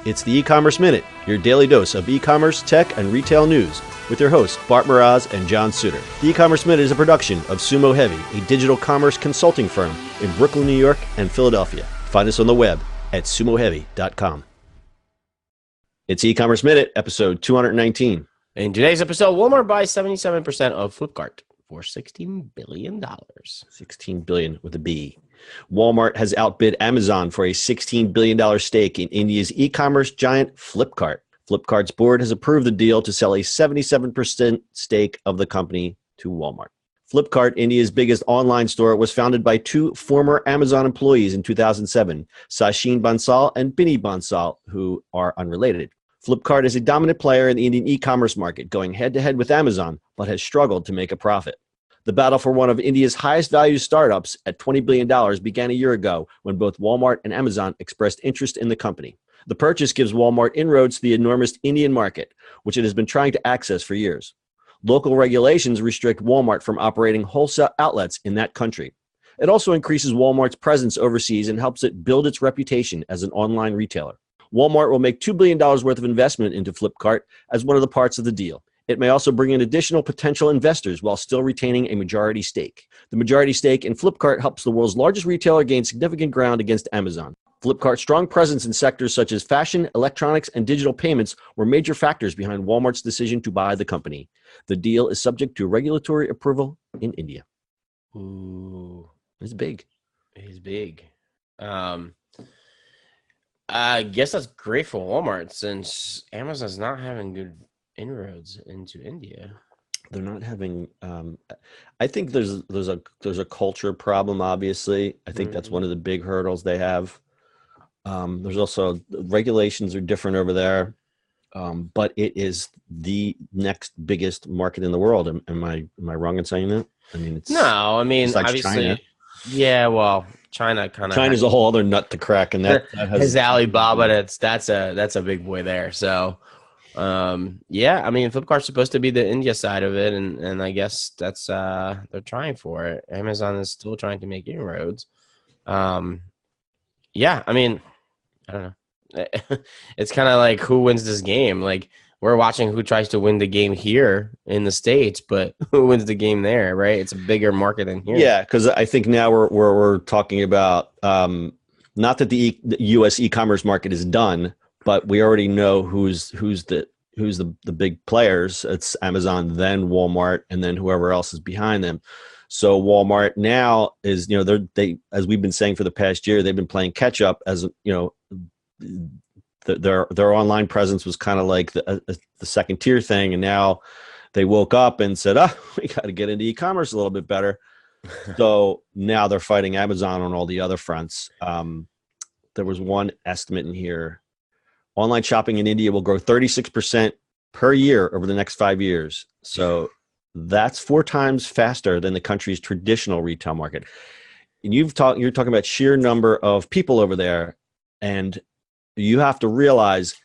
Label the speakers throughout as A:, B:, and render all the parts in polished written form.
A: It's the E-commerce Minute, your daily dose of e-commerce, tech, and retail news with your hosts Bart Mraz and John Suter. The E-commerce Minute is a production of Sumo Heavy, a digital commerce consulting firm in Brooklyn, New York, and Philadelphia. Find us on the web at sumoheavy.com. It's E-commerce Minute, episode 219.
B: In today's episode, Walmart buys 77% of Flipkart for $16 billion.
A: $16 billion with a B. Walmart has outbid Amazon for a $16 billion stake in India's e-commerce giant Flipkart. Flipkart's board has approved the deal to sell a 77% stake of the company to Walmart. Flipkart, India's biggest online store, was founded by two former Amazon employees in 2007, Sachin Bansal and Binny Bansal, who are unrelated. Flipkart is a dominant player in the Indian e-commerce market, going head-to-head with Amazon, but has struggled to make a profit. The battle for one of India's highest value startups at $20 billion began a year ago when both Walmart and Amazon expressed interest in the company. The purchase gives Walmart inroads to the enormous Indian market, which it has been trying to access for years. Local regulations restrict Walmart from operating wholesale outlets in that country. It also increases Walmart's presence overseas and helps it build its reputation as an online retailer. Walmart will make $2 billion worth of investment into Flipkart as one of the parts of the deal. It may also bring in additional potential investors while still retaining a majority stake. The majority stake in Flipkart helps the world's largest retailer gain significant ground against Amazon. Flipkart's strong presence in sectors such as fashion, electronics, and digital payments were major factors behind Walmart's decision to buy the company. The deal is subject to regulatory approval in India.
B: Ooh,
A: It's big.
B: he's big. I guess that's great for Walmart since Amazon's not having good inroads into India.
A: They're not having. I think there's a culture problem. Obviously, I think that's one of the big hurdles they have. There's also regulations are different over there, but it is the next biggest market in the world. Am I wrong in saying that? I mean, it's
B: obviously,
A: China.
B: Yeah. Well, China kind of
A: China's a whole other nut to crack, and that
B: has Alibaba. That's a big boy there. So. Yeah, I mean, Flipkart's supposed to be the India side of it, and I guess that's they're trying for it. Amazon is still trying to make inroads. Yeah, I mean, I don't know. It's kind of like who wins this game. Like we're watching who tries to win the game here in the States, but who wins the game there, right? It's a bigger market than here.
A: Yeah, because I think now we're talking about not that the U.S. e-commerce market is done. But we already know who's the big players. It's Amazon, then Walmart, and then whoever else is behind them. So Walmart now is, they as we've been saying for the past year, they've been playing catch up. As their online presence was kind of like the second tier thing, and now they woke up and said, we got to get into e-commerce a little bit better. So now they're fighting Amazon on all the other fronts. There was one estimate in here. Online shopping in India will grow 36% per year over the next 5 years. So that's 4 times faster than the country's traditional retail market. And you're talking about sheer number of people over there. And you have to realize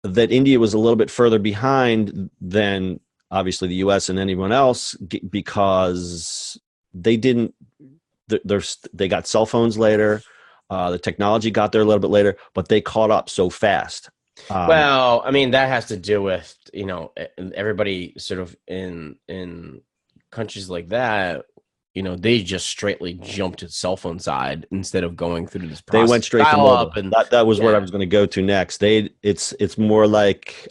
A: that India was a little bit further behind than obviously the US and anyone else because they got cell phones later. The technology got there a little bit later, but they caught up so fast.
B: Well, I mean, that has to do with, everybody sort of in countries like that, they just straightly jumped to the cell phone side instead of going through this process.
A: They went straight to mobile. That was where I was going to go to next. It's more like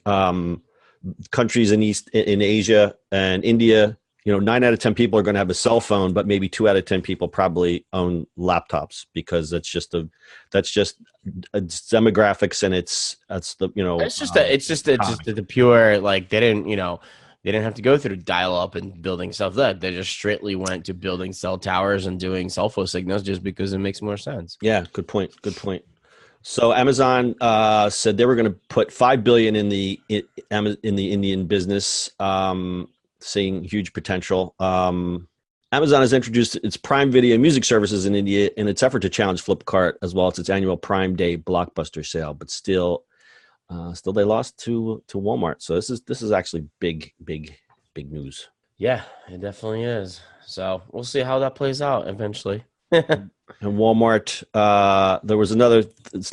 A: countries in Asia and India. 9 out of 10 people are going to have a cell phone, but maybe 2 out of 10 people probably own laptops because it's demographics and it's
B: the pure, like they didn't have to go through dial up and building stuff. That they just straightly went to building cell towers and doing cell phone signals just because it makes more sense.
A: Yeah, good point. So Amazon said they were going to put $5 billion in the Indian business. Seeing huge potential. Amazon has introduced its Prime Video music services in India in its effort to challenge Flipkart as well as its annual Prime Day blockbuster sale. But still they lost to Walmart. So this is actually big news.
B: Yeah, it definitely is. So we'll see how that plays out eventually.
A: And Walmart, there was another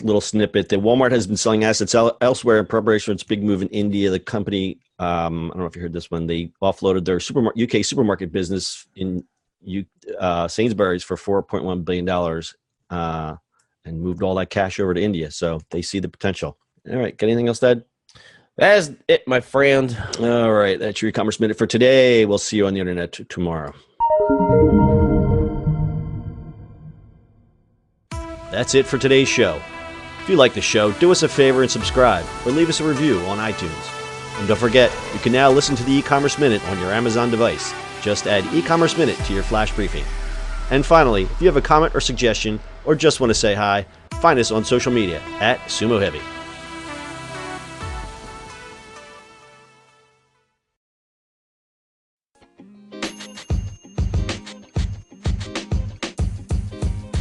A: little snippet that Walmart has been selling assets elsewhere in preparation for its big move in India. The company, I don't know if you heard this one, they offloaded their UK supermarket business in Sainsbury's for $4.1 billion and moved all that cash over to India. So they see the potential. All right. Got anything else, Dad?
B: That's it, my friend.
A: All right. That's your e-commerce minute for today. We'll see you on the internet tomorrow. That's it for today's show. If you like the show, do us a favor and subscribe or leave us a review on iTunes. And don't forget, you can now listen to the e-commerce minute on your Amazon device. Just add e-commerce minute to your flash briefing. And finally, if you have a comment or suggestion or just want to say hi, find us on social media at Sumo Heavy.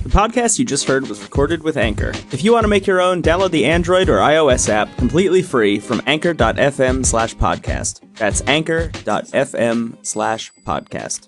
C: The podcast you just heard was recorded with Anchor. If you want to make your own, download the Android or iOS app completely free from anchor.fm/podcast. That's anchor.fm/podcast.